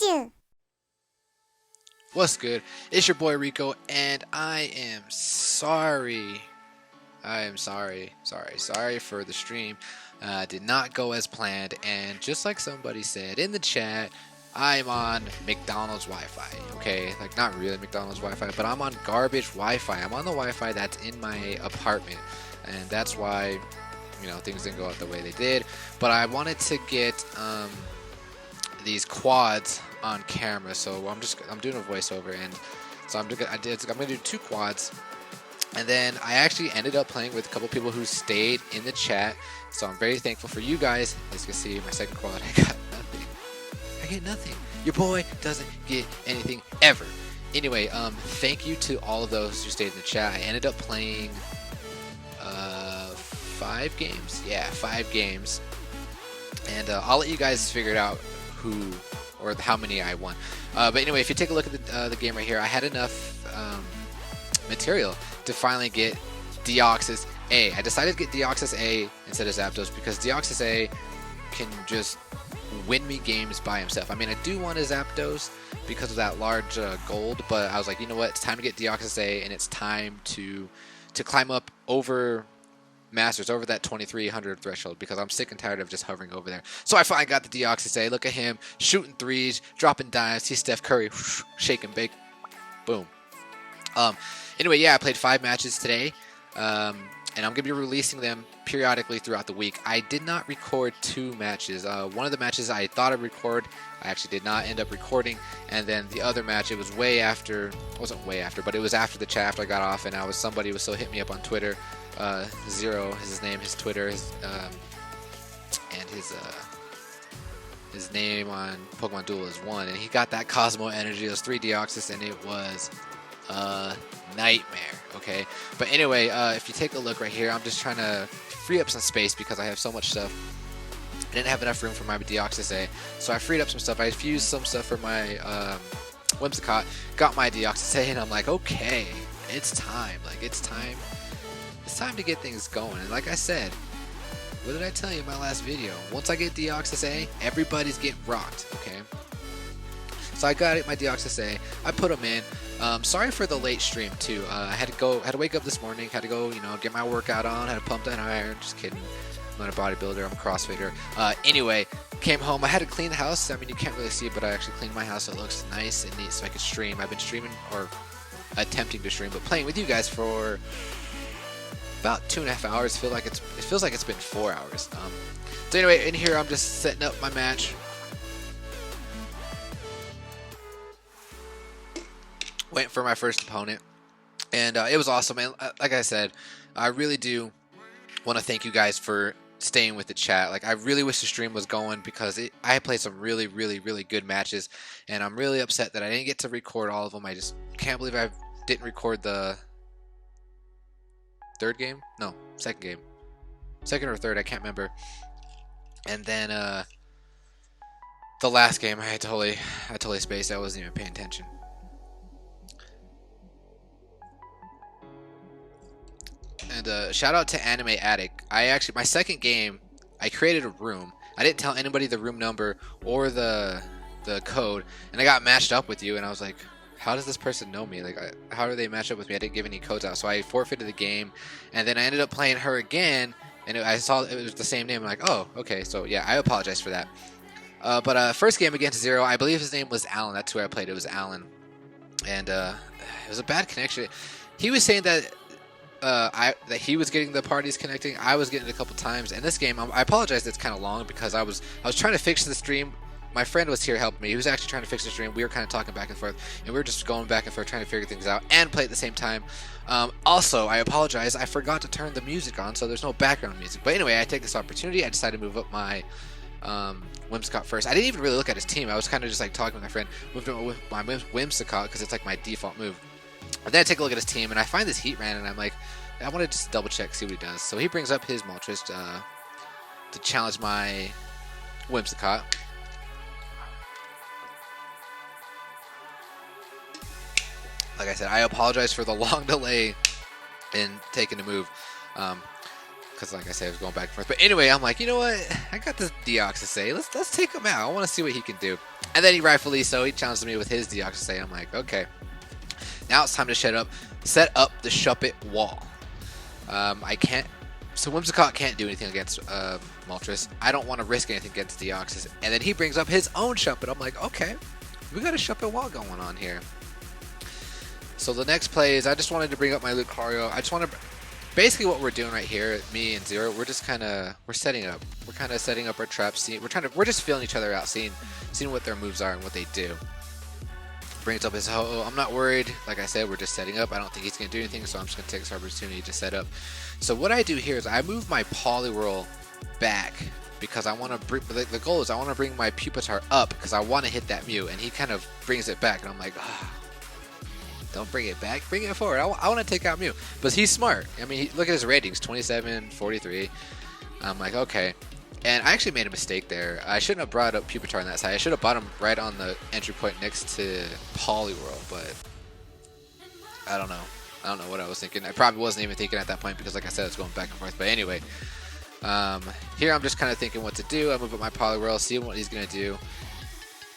here. What's good? It's your boy Rico, and I am sorry. I am sorry for the stream. Did not go as planned, and just like somebody said in the chat, I'm on McDonald's Wi-Fi. Okay, like not really McDonald's Wi-Fi, but I'm on garbage Wi-Fi. I'm on the Wi-Fi that's in my apartment, and that's why things didn't go out the way they did. But I wanted to get these quads on camera, so I'm doing a voiceover, and so I'm gonna do 2 quads. And then I actually ended up playing with a couple people who stayed in the chat, so I'm very thankful for you guys. As you can see, my second quad, I got nothing. I get nothing. Your boy doesn't get anything ever. Anyway, thank you to all of those who stayed in the chat. I ended up playing 5 games. Yeah, 5 games. And I'll let you guys figure it out who or how many I won. But anyway, if you take a look at the game right here, I had enough material to finally get Deoxys A. I decided to get Deoxys A instead of Zapdos because Deoxys A can just win me games by himself. I mean, I do want a Zapdos because of that large gold, but I was like, you know what? It's time to get Deoxys A, and it's time to climb up over Masters, over that 2300 threshold, because I'm sick and tired of just hovering over there. So I finally got the Deoxys A. Look at him, shooting threes, dropping dimes. He's Steph Curry, shake and bake, boom. Anyway, yeah, I played 5 matches today, and I'm going to be releasing them periodically throughout the week. I did not record 2 matches. One of the matches I thought I'd record, I actually did not end up recording, and then the other match, it was way after, it wasn't way after, but it was after the chat after I got off, and somebody was still hitting me up on Twitter. Zero is his name, his Twitter, and his name on Pokemon Duel is 1, and he got that Cosmo Energy, those 3 Deoxys, and it was a nightmare, okay? But anyway, if you take a look right here, I'm just trying to free up some space because I have so much stuff. I didn't have enough room for my Deoxys A, so I freed up some stuff. I fused some stuff for my Whimsicott, got my Deoxys A, and I'm like, okay, it's time. Like, it's time to get things going. And like I said, what did I tell you in my last video? Once I get Deoxys A, everybody's getting rocked, okay? So I got my Deoxys A. I put them in. Sorry for the late stream too. I had to wake up this morning. Had to go, get my workout on. Had to pump that iron. Just kidding. I'm not a bodybuilder. I'm a CrossFitter. Anyway, came home. I had to clean the house. I mean, you can't really see it, but I actually cleaned my house so it looks nice and neat, so I could stream. I've been streaming, or attempting to stream, but playing with you guys for about 2.5 hours. It feels like it's been 4 hours. So anyway, in here I'm just setting up my match. Went for my first opponent, and it was awesome. And like I said, I really do want to thank you guys for staying with the chat. Like, I really wish the stream was going because I played some really, really, really good matches, and I'm really upset that I didn't get to record all of them. I just can't believe I didn't record the second game, second or third, I can't remember. And then the last game, I totally spaced. I wasn't even paying attention. And shout out to Anime Addict. My second game, I created a room. I didn't tell anybody the room number or the code, and I got matched up with you, and I was like, how does this person know me? Like, how do they match up with me? I didn't give any codes out, so I forfeited the game, and then I ended up playing her again, and I saw it was the same name. I'm like, oh, okay, so yeah, I apologize for that. But first game against Zero, I believe his name was Alan. That's who I played. It was Alan, and it was a bad connection. He was saying that that he was getting the parties connecting. I was getting it a couple times. And this game, I apologize. It's kind of long because I was trying to fix the stream. My friend was here helping me. He was actually trying to fix the stream. We were kind of talking back and forth, and we were just going back and forth trying to figure things out and play at the same time. Also, I apologize. I forgot to turn the music on, so there's no background music. But anyway, I take this opportunity. I decided to move up my Whimsicott first. I didn't even really look at his team. I was kind of just like talking with my friend. Moved up with my Whimsicott because it's like my default move. And then I take a look at his team, and I find this Heatran, and I'm like, I want to just double check, see what he does. So he brings up his Moltres to challenge my Whimsicott. Like I said, I apologize for the long delay in taking the move. because like I said, I was going back and forth. But anyway, I'm like, you know what? I got this Deoxys. Let's take him out. I want to see what he can do. And then he rightfully so, he challenged me with his Deoxys. I'm like, okay. Now it's time to set up the Shuppet wall. I can't. So Whimsicott can't do anything against Moltres. I don't want to risk anything against Deoxys. And then he brings up his own Shuppet. I'm like, okay, we got a Shuppet wall going on here. So the next play is I just wanted to bring up my Lucario. I just want to. Basically, what we're doing right here, me and Zero, we're just we're setting up. We're kind of setting up our traps. We're just feeling each other out, seeing what their moves are and what they do. Brings up his Ho-Oh. I'm not worried. Like I said, we're just setting up. I don't think he's going to do anything, so I'm just going to take this opportunity to set up. So what I do here is I move my Poliwhirl back because I want to bring. The goal is I want to bring my Pupitar up because I want to hit that Mew, and he kind of brings it back, and I'm like, don't bring it back, bring it forward. I want to take out Mew, but he's smart. I mean, look at his ratings: 27, 43. I'm like, okay. And I actually made a mistake there. I shouldn't have brought up Pupitar on that side. I should have brought him right on the entry point next to Poliwhirl, but I don't know. I don't know what I was thinking. I probably wasn't even thinking at that point because, like I said, it's going back and forth. But anyway, here I'm just kind of thinking what to do. I move up my Poliwhirl, see what he's going to do.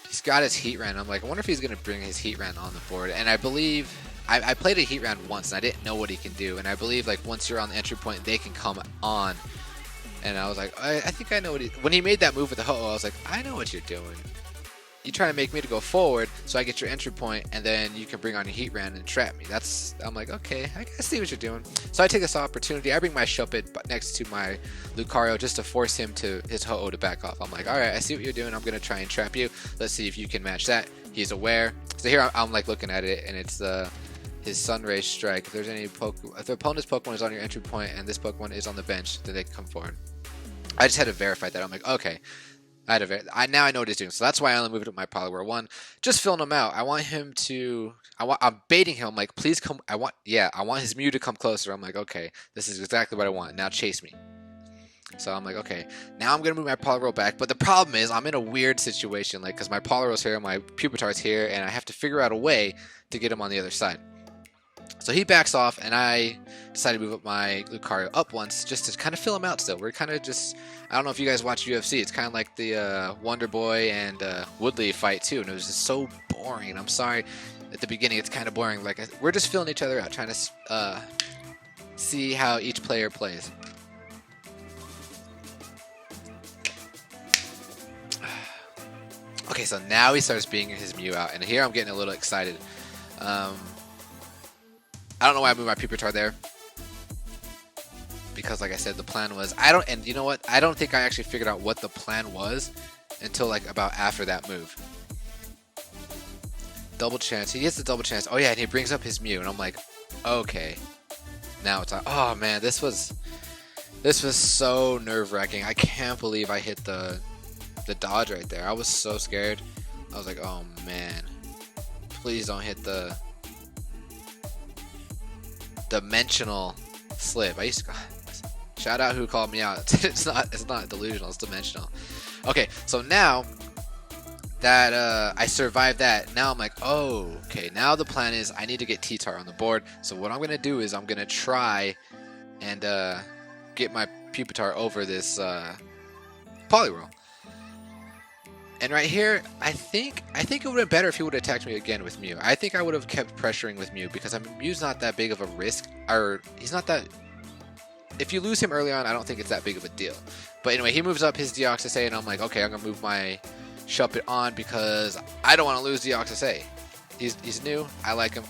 He's got his Heatran. I'm like, I wonder if he's going to bring his Heatran on the board. And I believe I played a Heatran once, and I didn't know what he can do. And I believe like once you're on the entry point, they can come on. And I was like, I think I know what when he made that move with the Ho-Oh, I was like, I know what you're doing. You trying to make me to go forward so I get your entry point, and then you can bring on your Heatran and trap me. I'm like, okay, I see what you're doing. So I take this opportunity. I bring my Shuppet next to my Lucario just to force him his Ho-Oh to back off. I'm like, all right, I see what you're doing. I'm going to try and trap you. Let's see if you can match that. He's aware. So here I'm like looking at it, and it's his Sunray Strike. If there's any if the opponent's Pokemon is on your entry point and this Pokemon is on the bench, then they can come forward. I just had to verify that. I'm like, okay. Now I know what he's doing. So that's why I only moved up my Poliwhirl 1. Just filling him out. I want him to. I'm baiting him. I'm like, please come. I want his Mew to come closer. I'm like, okay, this is exactly what I want. Now chase me. So I'm like, okay. Now I'm gonna move my Poliwhirl back. But the problem is, I'm in a weird situation, like, because my Poliwhirl's here, my Pupitar's here, and I have to figure out a way to get him on the other side. So he backs off, and I decided to move up my Lucario up once just to kind of fill him out still. We're kind of just, I don't know if you guys watch UFC. It's kind of like the Wonder Boy and Woodley fight too, and it was just so boring. I'm sorry, at the beginning it's kind of boring. Like, we're just filling each other out, trying to see how each player plays. Okay, so now he starts being his Mew out, and here I'm getting a little excited. I don't know why I moved my Pupitar there. Because like I said, the plan was and you know what? I don't think I actually figured out what the plan was until like about after that move. Double chance. He gets the double chance. Oh yeah, and he brings up his Mew, and I'm like, okay. Now it's like, oh man, this was so nerve-wracking. I can't believe I hit the dodge right there. I was so scared. I was like, oh man. Please don't hit the dimensional slip. I used to shout out who called me out. It's not delusional, it's dimensional. Okay, so now that I survived that, now I'm like, oh, okay, now the plan is I need to get T-Tar on the board. So what I'm gonna do is I'm gonna try and get my Pupitar over this Poliwhirl. And right here, I think it would have been better if he would have attacked me again with Mew. I think I would have kept pressuring with Mew because Mew's not that big of a risk, or he's not that. If you lose him early on, I don't think it's that big of a deal. But anyway, he moves up his Deoxys, and I'm like, okay, I'm gonna move my Shuppet on because I don't want to lose Deoxys. He's new. I like him.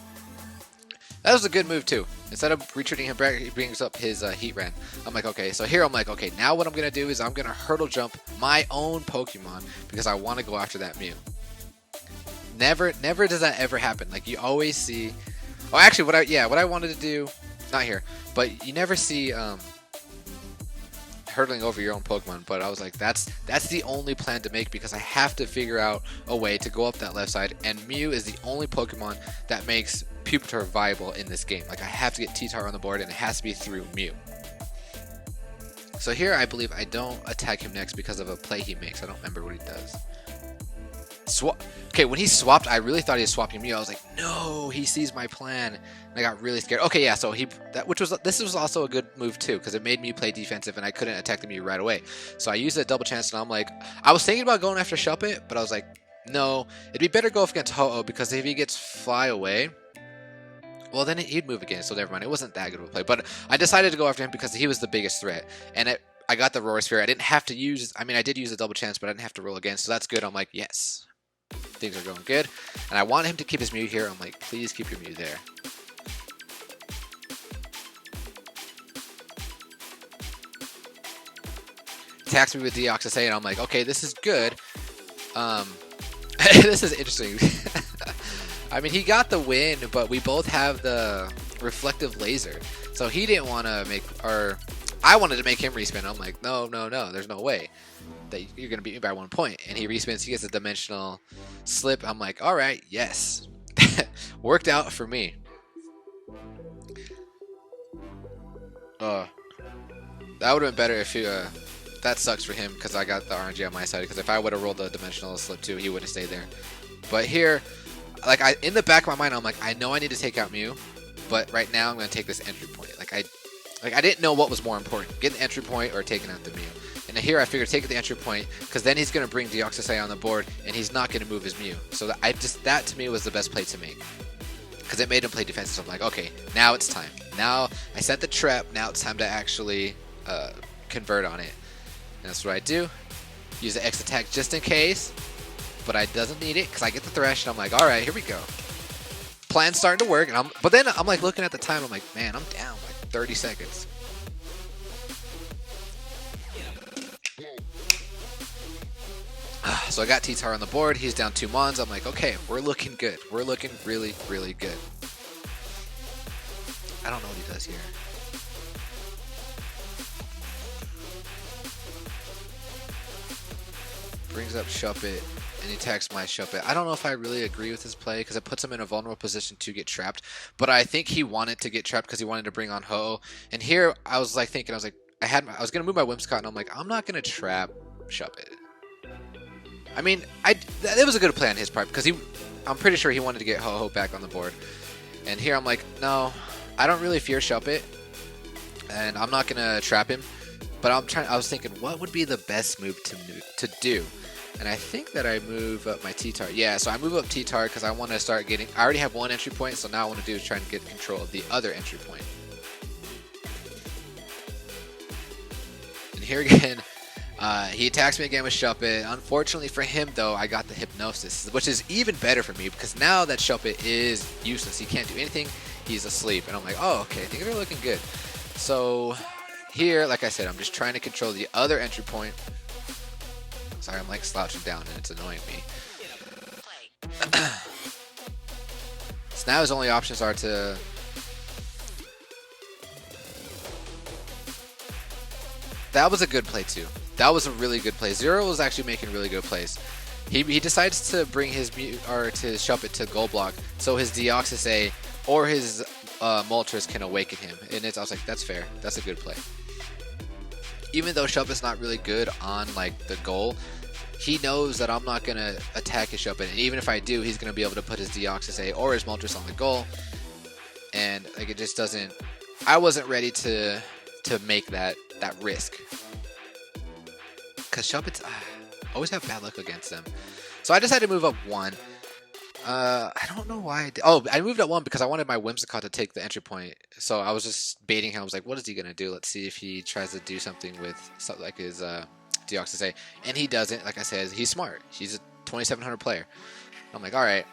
That was a good move too. Instead of retreating him back, he brings up his Heatran. I'm like, okay, so here I'm like, okay, now what I'm going to do is I'm going to hurdle jump my own Pokemon because I want to go after that Mew. Never does that ever happen. Like, you always see... Oh, actually, what I wanted to do... Not here, but you never see hurdling over your own Pokemon, but I was like, that's the only plan to make because I have to figure out a way to go up that left side, and Mew is the only Pokemon that makes Pupitar viable in this game. Like, I have to get T-Tar on the board, and it has to be through Mew. So here, I believe I don't attack him next because of a play he makes. I don't remember what he does. Okay, when he swapped, I really thought he was swapping me. I was like, no, he sees my plan. And I got really scared. Okay, yeah, so this was also a good move too, because it made me play defensive and I couldn't attack the Mew right away. So I used a double chance and I'm like, I was thinking about going after Shuppet, but I was like, no, it'd be better go up against Ho-Oh, because if he gets Fly Away, well, then he'd move again, so never mind. It wasn't that good of a play, but I decided to go after him because he was the biggest threat. And I got the Roar Sphere. I didn't have to use, I mean, I did use a double chance, but I didn't have to roll again, so that's good. I'm like, yes, things are going good. And I want him to keep his Mew here. I'm like, please keep your Mew there. Attacks me with Deoxys, and I'm like, okay, this is good. This is interesting. I mean, he got the win, but we both have the reflective laser. So he didn't want to make, or I wanted to make him respin. I'm like, no, no, no, there's no way that you're going to beat me by 1 point. And he respins, he gets a dimensional slip. I'm like, all right, yes. Worked out for me. That would have been better if you, that sucks for him because I got the RNG on my side. Because if I would have rolled the dimensional slip too, he would have stayed there. But here, like, in the back of my mind, I'm like, I know I need to take out Mew, but right now I'm going to take this entry point. Like I didn't know what was more important, getting the entry point or taking out the Mew. And here I figured take the entry point, because then he's going to bring Deoxys on the board, and he's not going to move his Mew. So that to me was the best play to make, because it made him play defensive. So I'm like, okay, now it's time. Now I set the trap. Now it's time to actually convert on it. And that's what I do. Use the X attack just in case. But I doesn't need it because I get the Thresh and I'm like, all right, here we go. Plan's starting to work, and but then I'm like looking at the time. I'm like, man, I'm down like 30 seconds. So I got T-Tar on the board. He's down 2 Mons. I'm like, okay, we're looking good. We're looking really, really good. I don't know what he does here. Brings up Shuppet, and he attacks my Shuppet. I don't know if I really agree with his play, because it puts him in a vulnerable position to get trapped. But I think he wanted to get trapped because he wanted to bring on Ho-Oh. And here, I was like thinking, I was like, I was going to move my Whimsicott, and I'm like, I'm not going to trap Shuppet. I mean, it was a good play on his part, because I'm pretty sure he wanted to get Ho-Oh back on the board. And here I'm like, no, I don't really fear Shuppet, and I'm not going to trap him. But I was thinking, what would be the best move to do? And I think that I move up my T-Tar. Yeah, so I move up T-Tar because I want to start getting... I already have 1 entry point, so now I want to do is try and get control of the other entry point. And here again, he attacks me again with Shuppet. Unfortunately for him, though, I got the Hypnosis, which is even better for me because now that Shuppet is useless. He can't do anything. He's asleep. And I'm like, oh, okay, things are looking good. So here, like I said, I'm just trying to control the other entry point. Sorry, I'm like slouching down and it's annoying me. So now his only options are to... That was a good play too. That was a really good play. Zero was actually making really good plays. He decides to bring his Shuppet to goal block so his Deoxys or his Moltres can awaken him. And I was like, that's fair. That's a good play. Even though Shuppet's not really good on like the goal, he knows that I'm not going to attack his Shuppet. And even if I do, he's going to be able to put his Deoxys or his Moltres on the goal. And like it just doesn't... I wasn't ready to make that risk. Because Shuppets... I always have bad luck against them. So I decided to move up 1. I don't know why I did. Oh, I moved up 1 because I wanted my Whimsicott to take the entry point. So I was just baiting him. I was like, what is he going to do? Let's see if he tries to do something with something like his Deoxys. And he doesn't. Like I said, he's smart. He's a 2700 player. I'm like, all right.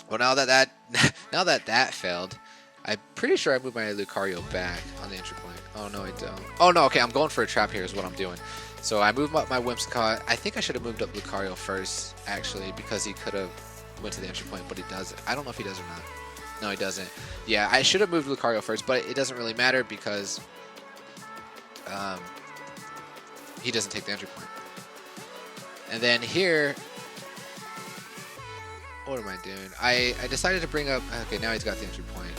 Well, now that failed, I'm pretty sure I moved my Lucario back on the entry point. Oh, no, I don't. Oh, no, okay, I'm going for a trap here is what I'm doing. So I moved up my Whimsicott. I think I should have moved up Lucario first, actually, because he could have went to the entry point, but he doesn't. I don't know if he does or not. No, he doesn't. Yeah, I should have moved Lucario first, but it doesn't really matter because he doesn't take the entry point. And then here, what am I doing? I decided to bring up... Okay, now he's got the entry point.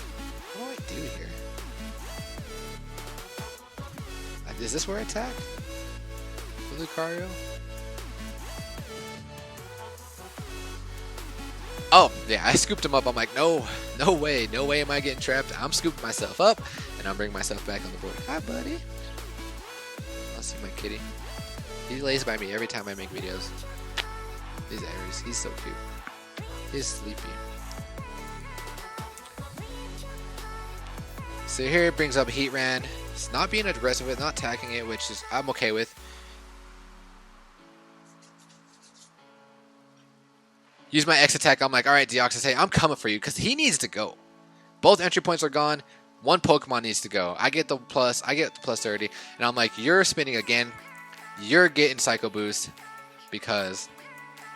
What do I do here? Is this where I attack? The Lucario? Oh, yeah, I scooped him up. I'm like, no way am I getting trapped. I'm scooping myself up, and I'm bringing myself back on the board. Hi, buddy. I'll see my kitty. He lays by me every time I make videos. He's Aries. He's so cute. He's sleepy. So here it brings up Heat Ran. It's not being aggressive with, not attacking it, which is I'm okay with. Use my X attack. I'm like, all right, Deoxys, hey, I'm coming for you because he needs to go. Both entry points are gone. One Pokemon needs to go. I get the plus 30, and I'm like, you're spinning again. You're getting Psycho Boost because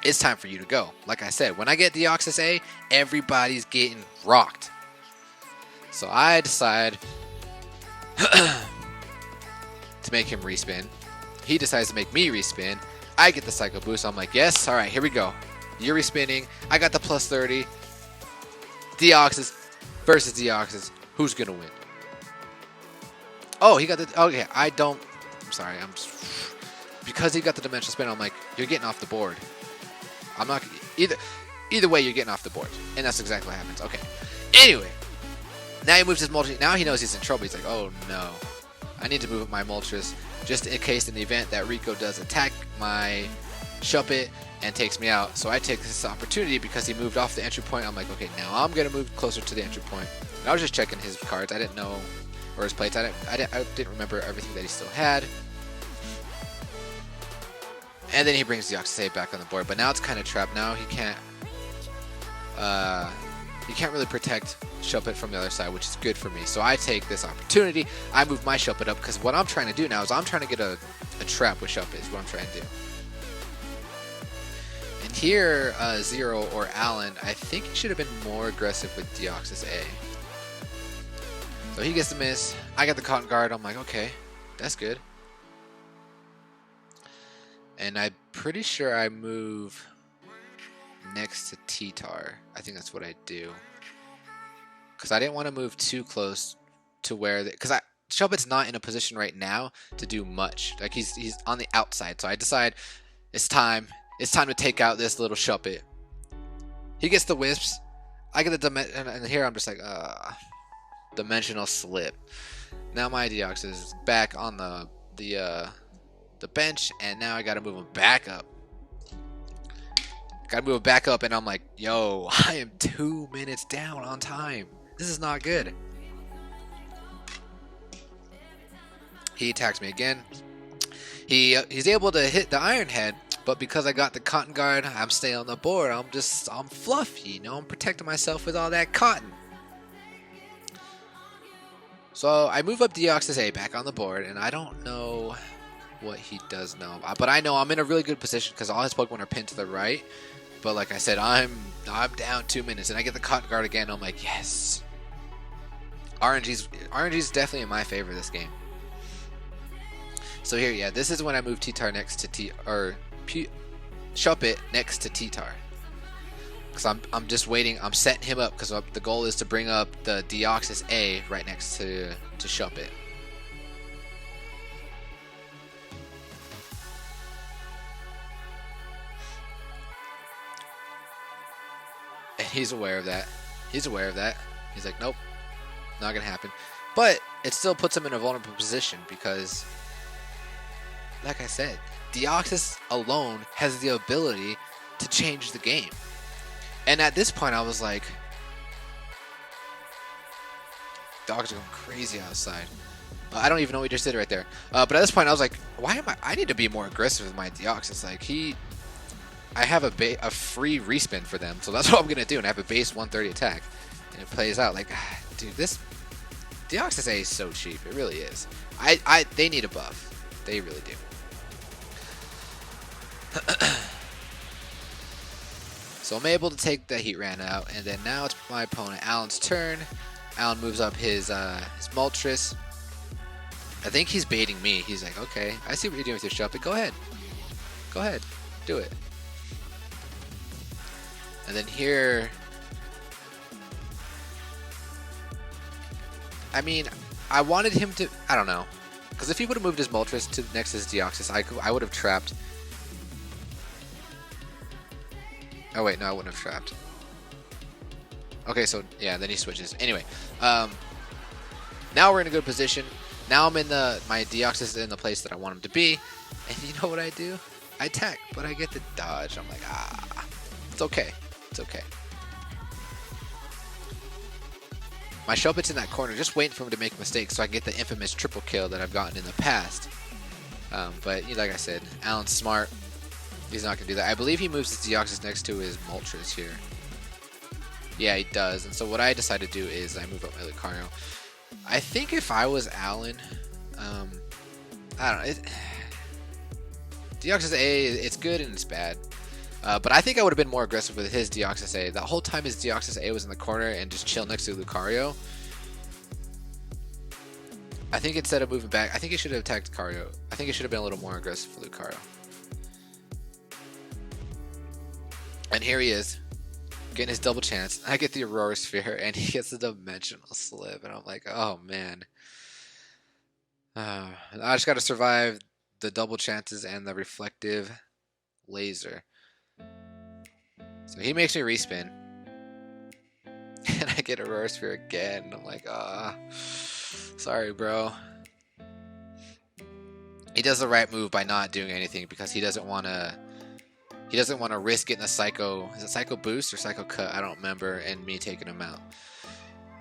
it's time for you to go. Like I said, when I get Deoxys A, everybody's getting rocked. So I decide to make him respin. He decides to make me respin. I get the Psycho Boost. I'm like, yes, all right, here we go. You're respinning. I got the plus 30. Deoxys versus Deoxys. Who's gonna win? Oh, he got the. Okay, I'm sorry. Because he got the dimensional spin. I'm like, you're getting off the board. I'm not either way. You're getting off the board, and that's exactly what happens. Okay. Anyway, now he moves his multi. Now he knows he's in trouble. He's like, oh no, I need to move up my Moltres just in case in the event that Rico does attack my Shuppet and takes me out. So I take this opportunity because he moved off the entry point. I'm like, okay, now I'm gonna move closer to the entry point. And I was just checking his cards. I didn't know, or his plates. I didn't remember everything that he still had. And then he brings Deoxys back on the board, but now it's kind of trapped. Now he can't really protect Shuppet from the other side, which is good for me. So I take this opportunity. I move my Shuppet up because what I'm trying to do now is I'm trying to get a trap with Shuppet is what I'm trying to do. And here, Zero or Alan, I think he should have been more aggressive with Deoxys A. So he gets the miss. I got the Cotton Guard. I'm like, okay, that's good. And I'm pretty sure I move next to T-Tar. I think that's what I do. Because I didn't want to move too close to where... Because Shuppet's not in a position right now to do much. Like, he's on the outside. So I decide it's time. It's time to take out this little Shuppet. He gets the Wisps. I get the Dimension... And here I'm just like, Dimensional Slip. Now my Deoxys is back on the bench, and now I gotta move him back up. Gotta move him back up, and I'm like, yo, I am 2 minutes down on time. This is not good. He attacks me again. He's able to hit the Iron Head, but because I got the Cotton Guard, I'm staying on the board. I'm fluffy, you know. I'm protecting myself with all that cotton. So I move up Deoxys A back on the board, and I don't know what he does know, but I know I'm in a really good position because all his Pokemon are pinned to the right. But like I said, I'm down 2 minutes, and I get the Cotton Guard again. I'm like, yes. RNG's definitely in my favor this game. So here, yeah, this is when I move T-Tar next to Shuppet next to T-Tar. Because I'm just waiting. I'm setting him up because the goal is to bring up the Deoxys A right next to Shuppet. And he's aware of that. He's like, nope, not gonna happen. But it still puts him in a vulnerable position because, like I said, Deoxys alone has the ability to change the game. And at this point, I was like, dogs are going crazy outside. I don't even know what he just did right there. But at this point, I was like, why am I need to be more aggressive with my Deoxys. Like, I have a free respin for them, so that's what I'm going to do. And I have a base 130 attack. And it plays out like, dude, this Deoxys A is so cheap. It really is. They need a buff. They really do. So I'm able to take the Heat Ran out, and then now it's my opponent Alan's turn. Alan moves up his Moltres. I think he's baiting me. He's like, okay, I see what you're doing with your Shuppet. Go ahead. Go ahead. Do it. And then here... I mean, I wanted him to... I don't know. Because if he would have moved his Moltres to next to his Deoxys, I would have trapped... Oh wait, no, I wouldn't have trapped. Okay, so yeah, then he switches. Anyway, now we're in a good position. Now I'm in my Deoxys is in the place that I want him to be, and you know what I do? I attack, but I get the dodge. I'm like, it's okay, it's okay. My Shelpit's in that corner, just waiting for him to make a mistake so I can get the infamous triple kill that I've gotten in the past. But like I said, Alan's smart. He's not gonna do that. I believe he moves his Deoxys next to his Moltres here. Yeah, he does. And so what I decided to do is I move up my Lucario. I think if I was Alan, I don't know. Deoxys A, it's good and it's bad. But I think I would have been more aggressive with his Deoxys A. The whole time his Deoxys A was in the corner and just chill next to Lucario. I think instead of moving back, I think he should have attacked Lucario. I think he should have been a little more aggressive for Lucario. And here he is, getting his double chance. I get the Aurora Sphere, and he gets the Dimensional Slip. And I'm like, oh, man. I just got to survive the double chances and the reflective laser. So he makes me respin. And I get Aurora Sphere again. And I'm like, sorry, bro. He does the right move by not doing anything because he doesn't want to... He doesn't want to risk getting a Psycho... Is it Psycho Boost or Psycho Cut? I don't remember. And me taking him out.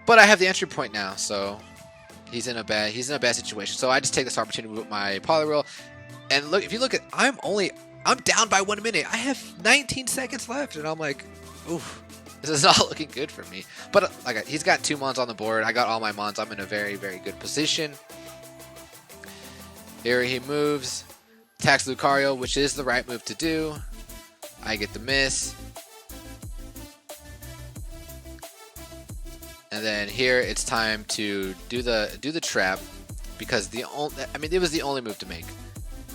But I have the entry point now, so... He's in a bad situation. So I just take this opportunity with my Poliwhirl. And look, if you look at... I'm down by 1 minute. I have 19 seconds left. And I'm like, oof. This is not looking good for me. But like, he's got 2 Mons on the board. I got all my Mons. I'm in a very, very good position. Here he moves. Attacks Lucario, which is the right move to do. I get the miss. And then here it's time to do the trap because it was the only move to make.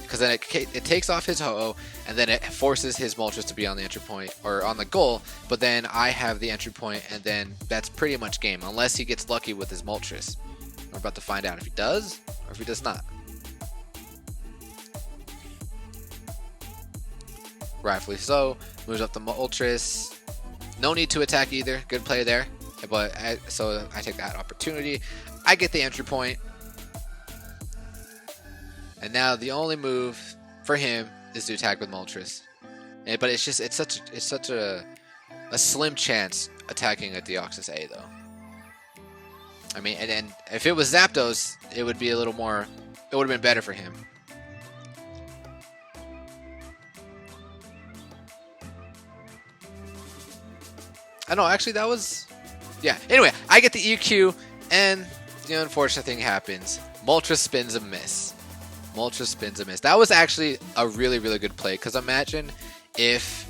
Because then it takes off his Ho-Oh and then it forces his Moltres to be on the entry point or on the goal, but then I have the entry point and then that's pretty much game unless he gets lucky with his Moltres. We're about to find out if he does or if he does not. Rightfully so. Moves up the Moltres. No need to attack either. Good play there. But so I take that opportunity. I get the entry point. And now the only move for him is to attack with Moltres. But it's such a slim chance attacking a Deoxys A though. I mean, and if it was Zapdos, it would be a little more. It would have been better for him. I know, actually, that was... Yeah, anyway, I get the EQ, and the unfortunate thing happens. Moltres spins a miss. Moltres spins a miss. That was actually a really, really good play, because imagine if,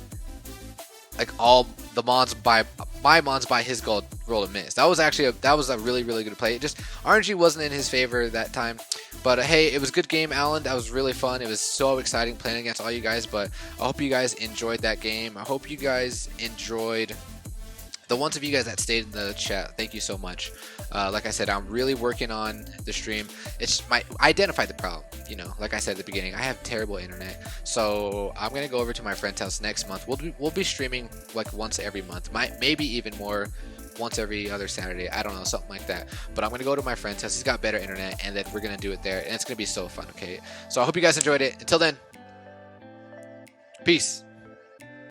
like, all the Mons by... My Mons by his gold roll a miss. That was actually a really, really good play. It just... RNG wasn't in his favor that time. But hey, it was a good game, Alan. That was really fun. It was so exciting playing against all you guys, but I hope you guys enjoyed that game. I hope you guys enjoyed... The ones of you guys that stayed in the chat, thank you so much. Like I said, I'm really working on the stream. I identified the problem, you know, like I said at the beginning, I have terrible internet. So I'm gonna go over to my friend's house next month. We'll be streaming like once every month, maybe even more, once every other Saturday. I don't know, something like that. But I'm gonna go to my friend's house. He's got better internet, and then we're gonna do it there, and it's gonna be so fun. Okay, so I hope you guys enjoyed it. Until then, peace.